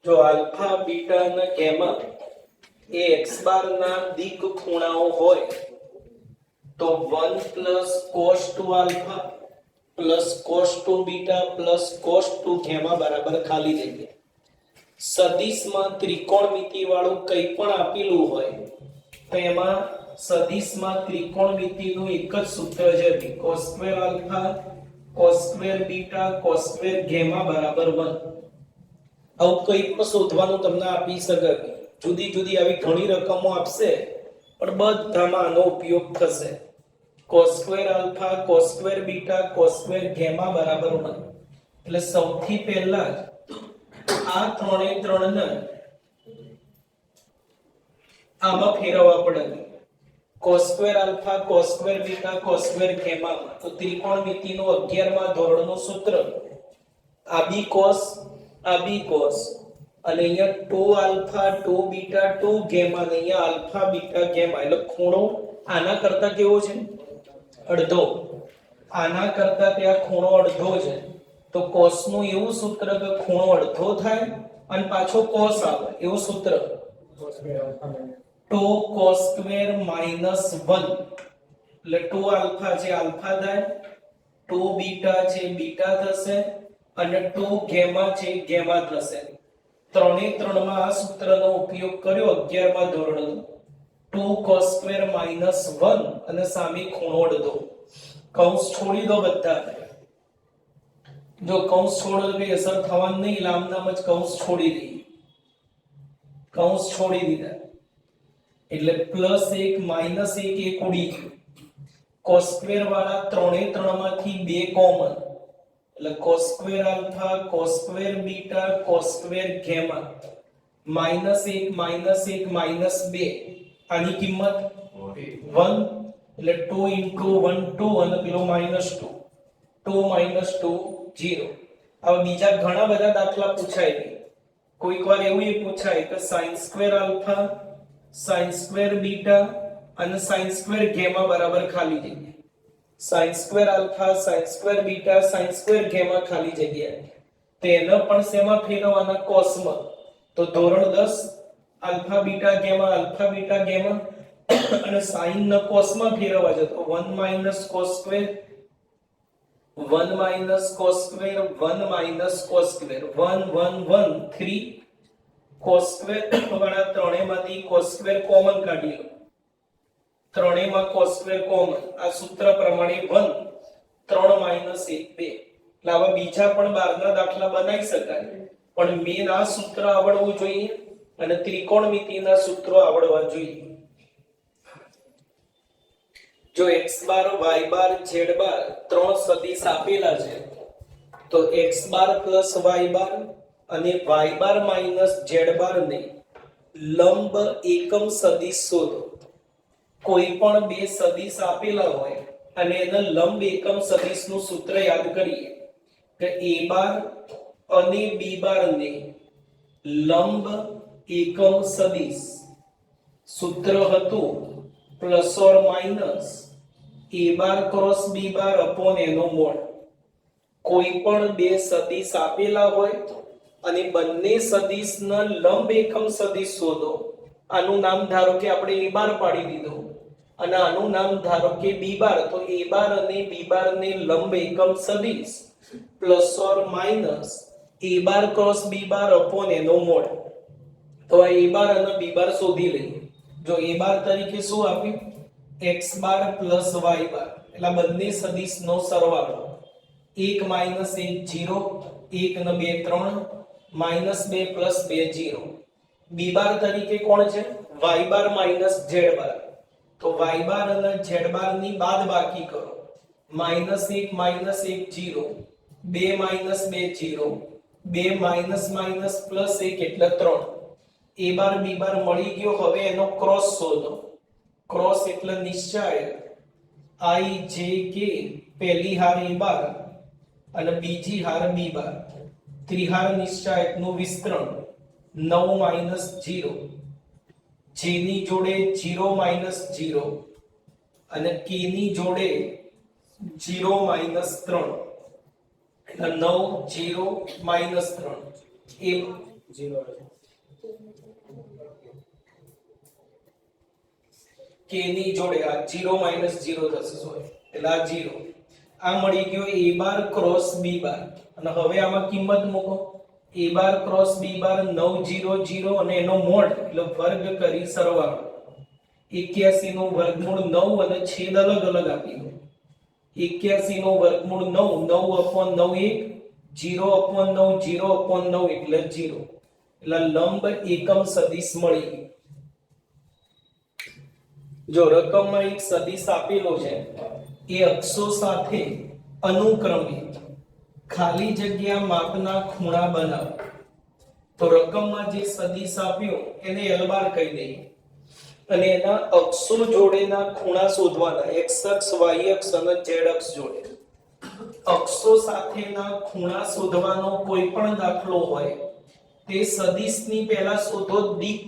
જો alpha beta અને gamma એ x બાર ના દિક ખૂણાઓ હોય તો 1 plus cos 2 alpha plus cos 2 beta plus cos 2 gamma બરાબર ખાલી જગ્યા. સદિશમાં ત્રિકોણમિતિ વાળું કંઈ પણ આપેલું હોય તો એમાં સદિશમાં ત્રિકોણમિતિનું એક જ સૂત્ર છે cos square alpha cos square beta cos square gamma બરાબર 1. આવું કંઈ પણ શોધવાનું તમને આપી શકે. જુદી જુદી આવી ઘણી રકમો આપશે પણ બધામાં આનો ઉપયોગ થશે. cos square alpha cos square beta cos square gamma બરાબર 1. એટલે સૌથી પહેલા આ ત્રણે ત્રણને આમાં ફેરવવા પડે. cos square alpha cos square beta cos square gamma તો ત્રિકોણમિતિનું 11મા ધોરણનું સૂત્ર આ બી cos અને અહીંયા 2 આલ્ફા 2 બીટા 2 ગેમા અને અહીંયા આલ્ફા બીટા ગેમા. એટલે ખૂણો આના કરતા કેવો છે? અડધો. આના કરતા ત્યાં ખૂણો અડધો છે. તો cos નું એવું સૂત્ર કે ખૂણો અડધો થાય અને પાછો cos આવે એવું સૂત્ર 2 cos સ્ક્વેર minus 1. એટલે 2 આલ્ફા છે આલ્ફા થાય, 2 બીટા છે બીટા થશે અને 2 ગેમા છે ગેમા થશે. ત્રણે ત્રણમાં આ સૂત્રનો ઉપયોગ કર્યો 11મા ધોરણનો. 2 cos સ્ક્વેર minus 1 અને સામે ખૂણો અડધો. કૌંસ છોડી દો બધા. જો કૌંસ છોડો તો કઈ અસર થવાની નહીં. લાંબનામ જ કૌંસ છોડી દઈએ. કૌંસ છોડી દીધા એટલે +1 -1 એક ઉડી ગયું. cos સ્ક્વેર વાળા ત્રણે ત્રણમાંથી 2 કોમન એટલે cos square alpha cos square beta cos square gamma -1 -2 આની કિંમત 1 એટલે 2 * 1 2 અને પેલો -2 2 -2 0. હવે બીજા ઘણા બધા દાખલા પૂછાય છે. કોઈક વાર એવું પૂછાય કે sin square alpha sin square beta અને sin સ્ક્વેર ગેમા બરાબર ખાલી જગ્યા. sin square alpha sin square beta sin square gamma ખાલી જગ્યા. તો એને પણ શેમાં ફેરવવાના? cos માં. તો ધોરણ 10 આલ્ફા બીટા ગેમા અને sin ને cos માં ફેરવવા જતો 1 - cos square 1 - cos square 1 - cos square 1 1 1 3 cos square વાળા ત્રણેયમાંથી cos સ્ક્વેર કોમન કાઢી લો. ત્રણેયમાં cos સ્ક્વેર કોમન. આ સૂત્ર પ્રમાણે 1 3 - 1 2. એટલે આવા બીજા પણ 12 ના દાખલા બનાવી શકાય પણ મેન આ સૂત્ર આવડવું જોઈએ અને ત્રિકોણમિતિના સૂત્રો આવડવા જોઈએ. જો x બાર y બાર z બાર ત્રણ સદિશ આપેલા છે તો x બાર પ્લસ y બાર અને y બાર માઈનસ z બાર ને લંબ એકમ સદિશ શોધો. કોઈ પણ બે સદિશ આપેલા હોય અને એના લંબ એકમ સદિશનું સૂત્ર યાદ કરીએ કે a બાર અને b બાર ને લંબ એકમ સદિશ સૂત્ર હતું plus or minus a bar cross b bar upon એનો મોડ. કોઈ પણ બે સદિશ આપેલા હોય અને બંને સદિશના લંબ એકમ સદિશ શોધો. આનું નામ ધારો કે આપણે a બાર પાડી દીધું અને આનું નામ ધારો કે b બાર. તો a બાર અને b બાર ને લંબ એકમ સદિશ plus or minus a bar cross b bar upon એનો મોડ. તો આ a બાર અને b બાર શોધી લઈએ. જો a બાર તરીકે શું આપ્યું? x બાર પ્લસ y બાર. એટલે બંને સદિશનો સરવાળો 1 - 1 0 1 ને 2 3 -2 + 2 0. b બાર તરીકે કોણ છે? y બાર માઈનસ z બાર. તો y બાર અને z બાર ની બાદબાકી કરો. -1 - 1 0 2 - 2 0 2 - +1 એટલે 3. a બાર b બાર મળી ગયો. હવે એનો ક્રોસ શોધો. ક્રોસ એટલે નિશ્ચય i j k. પહેલી હાર a બાર અને બીજી હાર b બાર. ત્રિહાર નિશ્ચયકનું વિસ્તરણ 9 - 0 j ની જોડે 0 - 0 અને k ની જોડે 0 - 3 એટલે 9 0 - 3 એ 0 k ની જોડે આ 0 - 0 થશે સોરી એટલે આ 0 આ મળી ગયો a બાર ક્રોસ b બાર અને હવે આમાં કિંમત મૂકો a બાર ક્રોસ b બાર 900 અને એનો મોડ એટલે વર્ગ કરી સરવાળો 81 નું વર્ગમૂળ 9 અને છેદ અલગ અલગ આપી દો 81 નું વર્ગમૂળ 9 9/9 1 0/9 0/9 એટલે 0 એટલે લંબ એકમ સદિશ મળી જો રકમમાં એક સદિશ આપેલો છે એ અક્ષો સાથે અનુક્રમે ખાલી જગ્યા માપના ખૂણા બનાવો તો રકમમાં જે સદિશ આપ્યો એને L બાર કહી દઈએ અને એના અક્ષો જોડેના ખૂણા શોધવાના x અક્ષ y અક્ષ અને z અક્ષ જોડે અક્ષો સાથેના ખૂણા શોધવાનો કોઈ પણ દાખલો હોય તે સદિશની પહેલા શોધો દિક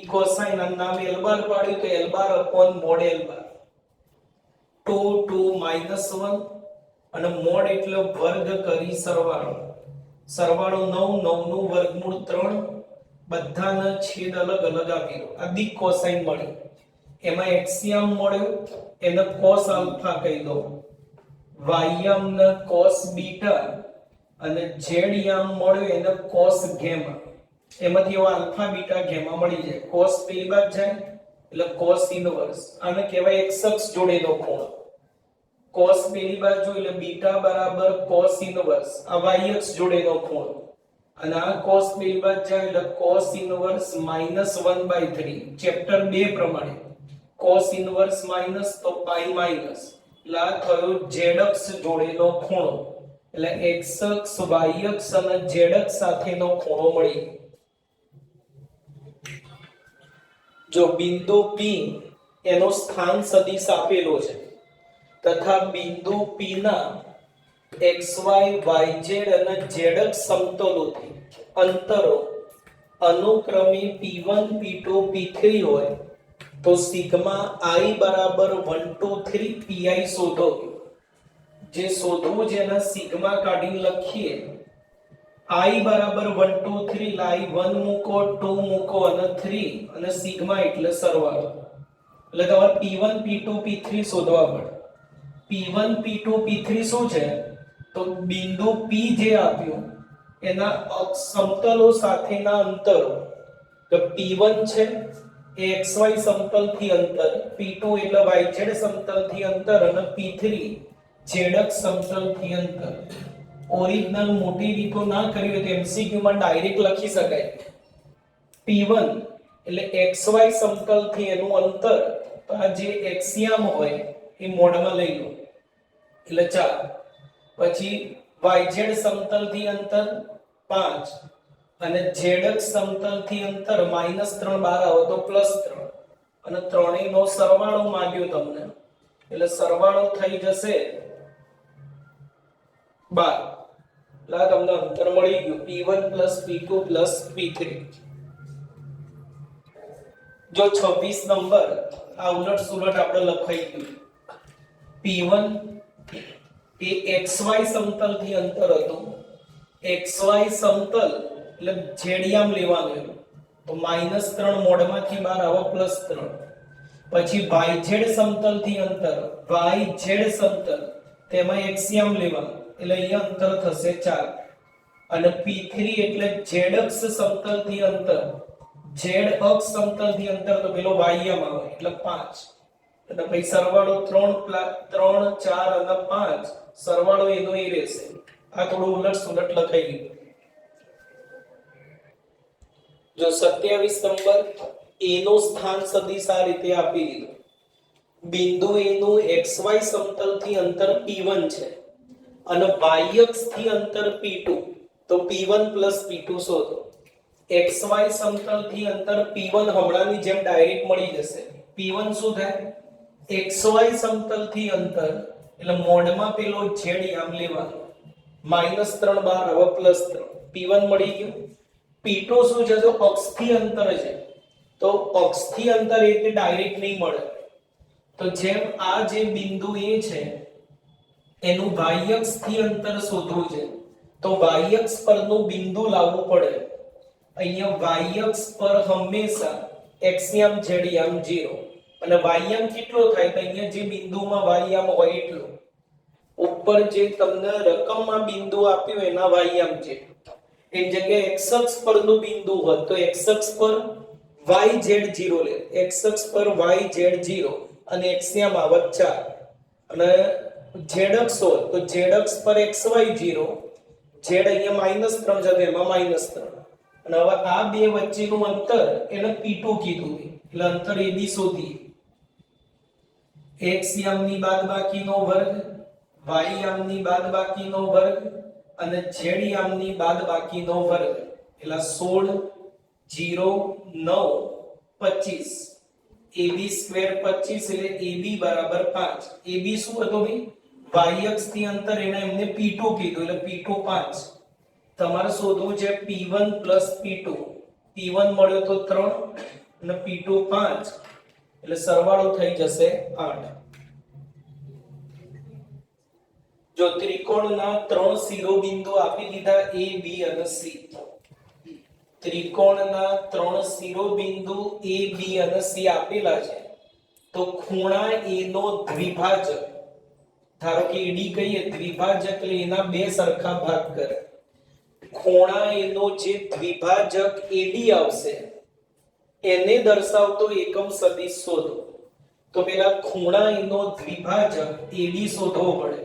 કોસાઇન નામ L બાર પાડ્યું તો L બાર upon mod L બાર 2 2 -1 અને મોડ એટલે વર્ગ કરી સરવાળો 9 9 નું વર્ગમૂળ 3 બધાના છેદ અલગ અલગ આપી દો આ દિક કોસાઇન મળી એમાં એક્સિયમ મળ્યો એને cos આલ્ફા કહી દો વાયમ ને cos બીટા અને z યામ મળ્યો એને cos ગેમા એમાંથી એવા આલ્ફા બીટા ગેમા મળી જાય cos પેલી બાદ જાય એટલે cos ઇનવર્સ આને કહેવાય x અક્ષ જોડેનો ખૂણો cos પેલી બાજુ એટલે બીટા બરાબર cos ઇનવર્સ આ y અક્ષ જોડેનો ખૂણો અને આ cos પેલી બાજુ જાય એટલે cos ઇનવર્સ -1/3 ચેપ્ટર 2 પ્રમાણે cos ઇનવર્સ માઈનસ તો પાઈ માઈનસ એટલે આ થયો z અક્ષ જોડેનો ખૂણો એટલે x અક્ષ y અક્ષ અને z અક્ષ સાથેનો ખૂણો મળી જો બિંદુ P એનો સ્થાન સદિશ આપેલો છે તથા બિંદુ P ના xy yz અને z અક્ષ સમતલોથી અંતરો અનુક્રમે p1 p2 p3 હોય તો સિગ્મા i બરાબર 1 2 3 pi શોધો જે શોધવું જેના સિગ્મા કાઢીને લખીએ i બરાબર 1 2 3 લાઈ 1 મૂકો 2 મૂકો અને 3 અને સિગ્મા એટલે સરવાળો એટલે તમારે p1 p2 p3 શોધવા પડે p1 p2 p3 શું છે તો બિંદુ P જે આપ્યું એના સમતલો સાથેના અંતરો તો p1 છે એ xy સમતલથી અંતર p2 એટલે yz સમતલથી અંતર અને p3 z અક્ષ સમતલથી અંતર ઓરિજિનલ મોટી રીતો ના કરી હોય તો MCQ માં ડાયરેક્ટ લખી શકાય p1 એટલે xy સમતલથી એનું અંતર તો આ જે એક્સિયમ હોય એ મોડમાં લઈ લો એટલે 4 પછી yz સમતલથી અંતર 5 અને z અક્ષ સમતલથી અંતર -3 બહાર આવે તો +3 અને ત્રણેયનો સરવાળો માંગ્યો તમને એટલે સરવાળો થઈ જશે 12 એટલે તમને અંતર મળી ગયું p1 p2 p3 જો 26 નંબર આ ઉલટ સુલટ આપણે લખાઈ ગયું p1 એ xy સમતલથી અંતર હતું xy સમતલ એટલે z યામ લેવાનું તો -3 મોડમાંથી બહાર આવે +3 પછી yz સમતલથી અંતર yz સમતલ તેમાં x યામ લેવાનું એટલે અહીંયા અંતર થશે 4 અને p3 એટલે z અક્ષ સમતલથી અંતર z અક્ષ સમતલથી અંતર તો પેલો y યામ આવે એટલે 5 એટલે પછી સરવાળો 3 4 અને 5 સરવાળો એનો એ રહેશે આ થોડું ઉલટ સુલટ લખાઈ ગયું જો 27 નંબર a નો સ્થાન સદિશ આ રીતે આપી દીધું બિંદુ a નું xy સમતલથી અંતર p1 છે અને y અક્ષથી અંતર p2 તો p1 p2 શોધો xy સમતલથી અંતર p1 હમણાંની જેમ ડાયરેક્ટ મળી જશે p1 શું થાય xy સમતલથી અંતર એટલે મોડમાં પેલો z યામ લેવાનો -3 બહાર આવે +3 p1 મળી ગયું p2 શું છે તો અક્ષથી અંતર છે તો અક્ષથી અંતર એટલે ડાયરેક્ટ નહીં મળે તો જેમ આ જે બિંદુ A છે એનું y અક્ષથી અંતર શોધવું છે તો y અક્ષ પરનું બિંદુ લાવવું પડે. અહીંયા y અક્ષ પર હંમેશા x યામ z યામ 0 અને y યામ કેટલો થાય તો અહીંયા જે બિંદુમાં y યામ હોય એટલો. ઉપર જે તમને રકમમાં બિંદુ આપ્યું એના y યામ છે એની જગ્યાએ x અક્ષ પરનું બિંદુ હોય તો x અક્ષ પર y z 0 લે. x અક્ષ પર y z 0 અને x યામ આવત 4 અને z અક્ષ હોય તો z અક્ષ પર xy 0 z અહીંયા -3 છે તો એમાં -3 અને હવે આ બે વચ્ચેનું અંતર એને p2 કીધું એટલે અંતર AB શોધીએ. x યામની બાદબાકીનો વર્ગ y યામની બાદબાકીનો વર્ગ અને z યામની બાદબાકીનો વર્ગ એટલે 16 0 9 25 AB સ્ક્વેર 25 એટલે AB બરાબર 5. AB શું હતું ભાઈ y અક્ષ થી અંતર એને એમને p2 કીધું એટલે p2 5. તમારે શોધવું છે p1 p2. p1 મળ્યો તો 3 અને p2 5 એટલે સરવાળો થઈ જશે 8. જો ત્રિકોણના 3 શિરોબિંદુ આપી દીધા a b અને c. ત્રિકોણના 3 શિરોબિંદુ a b અને c આપેલા છે તો ખૂણા a નો દ્વિભાજક ધારો કે AD કહીએ દ્વિભાજક એટલે એના બે સરખા ભાગ કરે. ખૂણા a નો જે દ્વિભાજક AD આવશે એને દર્શાવતો એકમ સદિશ શોધો. તો પેલા ખૂણા a નો દ્વિભાજક AD શોધવો પડે.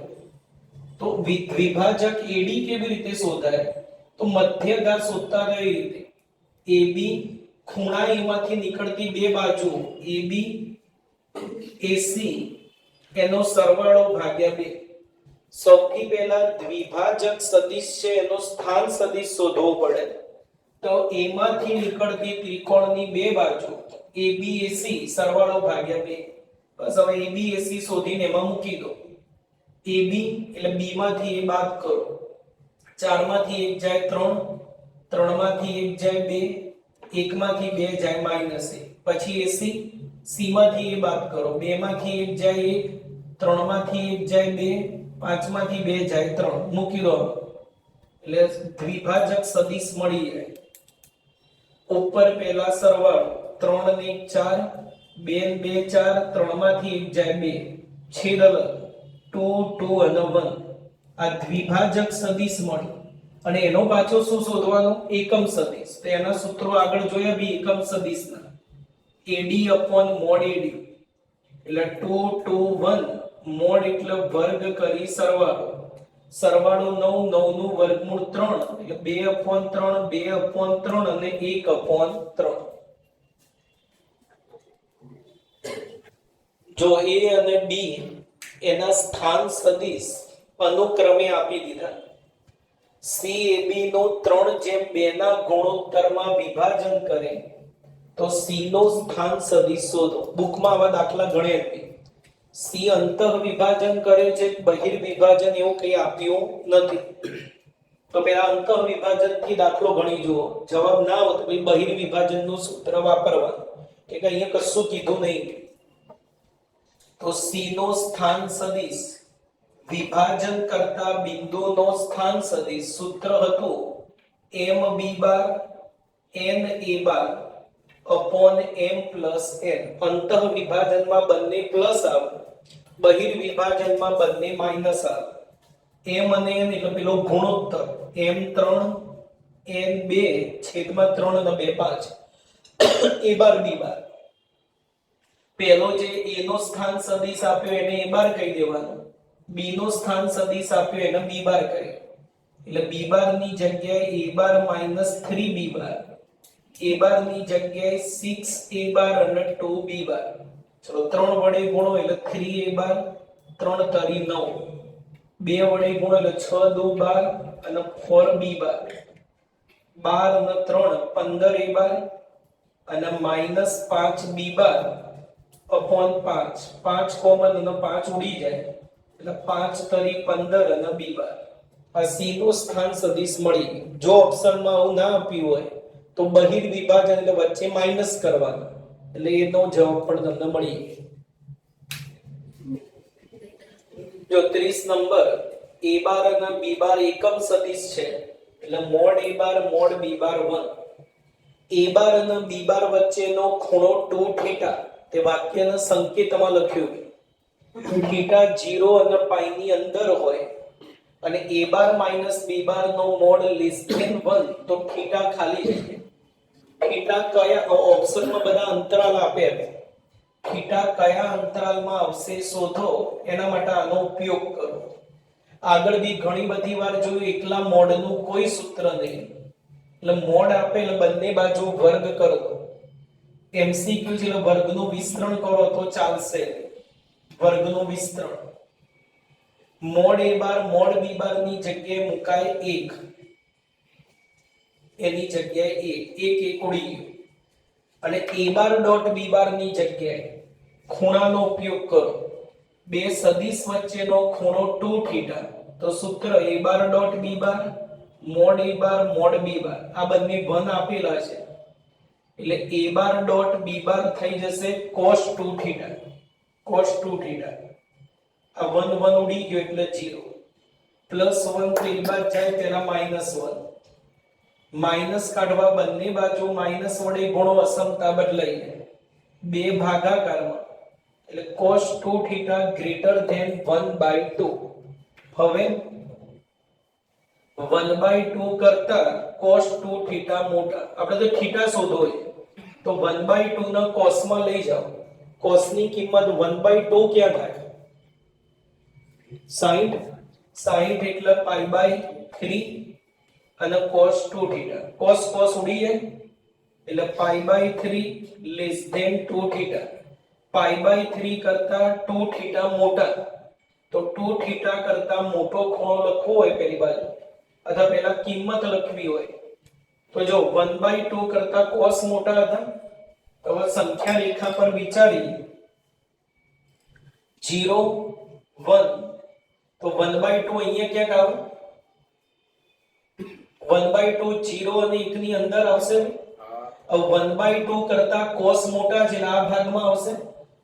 તો દ્વિભાજક AD કેવી રીતે શોધાય તો મધ્યઘાત શોધતા રહે રીતે AB ખૂણા A માંથી નીકળતી બે બાજુ AB AC એનો સરવાળો ભાગ્યા 2. સૌથી પહેલા દ્વિભાજક સદિશ છે એનો સ્થાન સદિશ શોધવો પડે. તો A માંથી નીકળતી ત્રિકોણની બે બાજુ ABAC સરવાળો ભાગ્યા 2. બસ હવે ABAC શોધીને એમાં મૂકી દો. AB એટલે B માંથી A બાદ કરો. 4 માંથી 1 જાય 3, 3 માંથી 1 જાય 2, 1 માંથી 2 જાય -1. પછી AC C માંથી A બાદ કરો. 2 માંથી 1 જાય 1, 3 માંથી 1 જાય 2, 5 માંથી 2 જાય 3. મૂકી દો એટલે દ્વિભાજક સદિશ મળી જાય. ઉપર પહેલા સરવાળો 3 ને 1 4, 2 ને 2 4, 3 માંથી 1 જાય 2, છેદ અલગ 2 2 અને 1. આ દ્વિભાજક સદિશ મળી અને એનો પાછો શું શોધવાનો એકમ સદિશ. તો એના સૂત્રો આગળ જોયા બી એકમ સદિશના AD/mod AD એટલે 2 2 1 mod એટલે વર્ગ કરી સરવાળો. સરવાળો 9 9 નું વર્ગમૂળ 3 એટલે 2/3 2/3 અને 1/3. જો A અને B એના સ્થાન સદિશ અનુક્રમે આપી દીધા. CAB નો 3/2 ના ગુણોત્તરમાં વિભાજન કરે તો C નો સ્થાન સદિશ શોધો. બુકમાં આવા દાખલા ગણે છે. C અંતઃ વિભાજન કરે છે બહિર વિભાજન એવું કઈ આપ્યું નથી. તો પેલા અંતઃ વિભાજન થી દાખલો ગણી જુઓ. જવાબ ના આવે તો ભાઈ બહિર વિભાજનનું સૂત્ર વાપરવાનું કે અહીંયા કશું કીધું નહીં. તો C નો સ્થાન સદિશ વિભાજન કરતા બિંદુનો સ્થાન સદિશ સૂત્ર હતું m b/n/m+n. અંતઃ વિભાજનમાં બંને પ્લસ આવે, બહિર વિભાજનમાં બંને માઈનસ આવે. m અને n એટલે પેલો ગુણોત્તર m3 n2 છેદમાં 3 અને 2 5 a/b. પહેલો જે a નો સ્થાન સદિશ આપ્યો એને a કહી દેવાનો, b નો સ્થાન સદિશ આપ્યો એને b કહી. એટલે b ની જગ્યાએ a - 3b, a ની જગ્યાએ 6a અને 2b. ચલો 3 વડે ગુણો એટલે 3a, 3 તરી 9, 2 વડે ગુણો એટલે 6 દુ 12 અને 4b, 12 અને 3 15a અને -5b upon 5. 5 કોમન અને 5 ઉડી જાય એટલે 5 તરી 15 અને b. આ C નો સ્થાન સદિશ મળી. જો ઓપ્શનમાં આવું ના આપ્યું હોય તો બહિર વિભાજન એટલે વચ્ચે માઈનસ કરવાનું એટલે એનો જવાબ પણ તમને મળી. જો 30 નંબર a બાર અને b બાર એકમ સદિશ છે એટલે mode a bar mode b bar 1. a બાર અને b બાર વચ્ચેનો ખૂણો 2 થીટા તે વાક્યના સંકેતમાં લખ્યું થીટા 0 અને પાઈ ની અંદર હોય અને a bar minus b bar નો મોડ લેસ ધેન 1 તો થીટા ખાલી જગ્યા. થીટા કયા ઓપ્શનમાં બધા અંતરાલ આપ્યા છે. થીટા કયા અંતરાલમાં આવશે શોધો, એના માટે આનો ઉપયોગ કરો. આગળ બી ઘણી બધી વાર જોયું એકલા મોડનું કોઈ સૂત્ર નહીં એટલે મોડ આપે એટલે બંને બાજુ વર્ગ કરો. એમસીક્યુ છે એટલે વર્ગનું વિસ્તરણ કરો તો ચાલશે. વર્ગનું વિસ્તરણ mode a bar mode b બાર ની જગ્યાએ મુકાય 1, એની જગ્યાએ 1 1 ઉડી ગયું અને a બાર ડોટ b બાર ની જગ્યાએ ખૂણાનો ઉપયોગ કરો. બે સદિશ વચ્ચેનો ખૂણો 2 થીટા તો સૂત્ર a bar dot b bar mode a bar mode b બાર આ બંને 1 આપેલા છે એટલે a બાર ડોટ b બાર થઈ જશે cos 2 થીટા. cos 2 થીટા આ 1 1 ઉડી ગયો એટલે 0 પ્લસ 1 3 બાદ જાય તેના માઈનસ 1 માઈનસ કાઢવા બંને બાજુ માઈનસ વડે ગુણો અસમતા બદલાઈ જાય. બે ભાગાકારમાં એટલે cos 2 થીટા ગ્રેટર ધેન 1/2. હવે 1/2 કરતા cos 2 થીટા મોટા. આપણે તો થીટા શોધવો છે તો 1/2 ના cos માં લઈ જાઓ. cos ની કિંમત 1/2 ક્યાં થાય? 60 60 એટલે π/3 અને cos 2 થીટા cos cos ઉડી જાય એટલે π/3 લેસ ધેન 2 થીટા. π/3 કરતા 2 થીટા મોટા તો 2 થીટા કરતા મોટો ખૂણો લખવો હોય પેલી બાજુ અથવા પહેલા કિંમત લખવી હોય તો જો 1/2 કરતા cos મોટા હતા તો હવે સંખ્યા રેખા પર વિચારી 0 1 તો 1/2 અહીંયા ક્યાંક આવે? 1/2 0 અને 1 ની અંદર આવશે. अब 1/2 કરતા cos મોટા છે આ ભાગમાં આવશે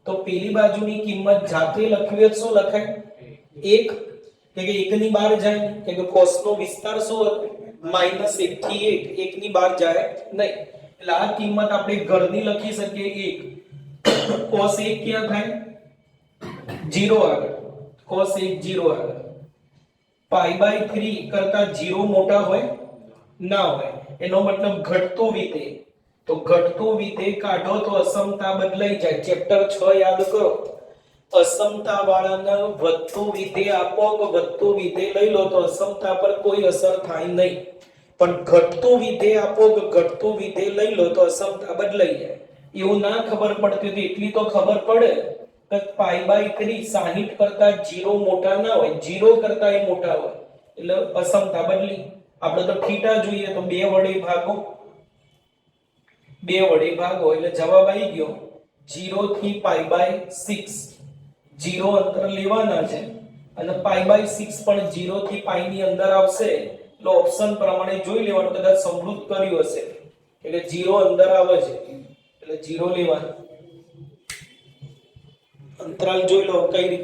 તો પેલી બાજુની કિંમત જાતે લખવી તો શું લખાય? 1 કે 1 ની બહાર જાય કે cos નો વિસ્તાર શું હતો? -1 થી 1 1 ની બહાર જાય નહીં એટલે આ કિંમત આપણે ઘરની લખી શકીએ 1 cos 1 ક્યાં થાય? 0 આગળ cos 1 0 આગળ. π/3 કરતા 0 મોટા હોય ના હોય એનો મતલબ ઘટતું વિધેય તો ઘટતું વિધેય કાઢો તો અસમતા બદલાઈ જાય. ચેપ્ટર 6 યાદ કરો. અસમતા વાળાને વધતું વિધેય આપો કે વધતું વિધેય લઈ લો તો અસમતા પર કોઈ અસર થાય નહીં પણ ઘટતું વિધેય આપો કે ઘટતું વિધેય લઈ લો તો અસમતા બદલાઈ જાય. એવું ના ખબર પડતી તો એટલી તો ખબર પડે કે π/3 60 કરતા 0 મોટા ના હોય 0 કરતા એ મોટા હોય એટલે અસમતા બદલી. આપણે તો થીટા જોઈએ તો 2 વડે ભાગો 2 વડે ભાગો એટલે જવાબ આવી ગયો 0 થી π/6. 0 અંતર લેવાના છે અને π/6 પણ 0 થી π ની અંદર આવશે એટલે ઓપ્શન પ્રમાણે જોઈ લેવાનું. કદાચ સમૃદ્ધ કર્યું હશે એટલે 0 અંદર આવે છે એટલે 0 લેવાનું. અંતરાલ જોઈ લો કઈ રીતે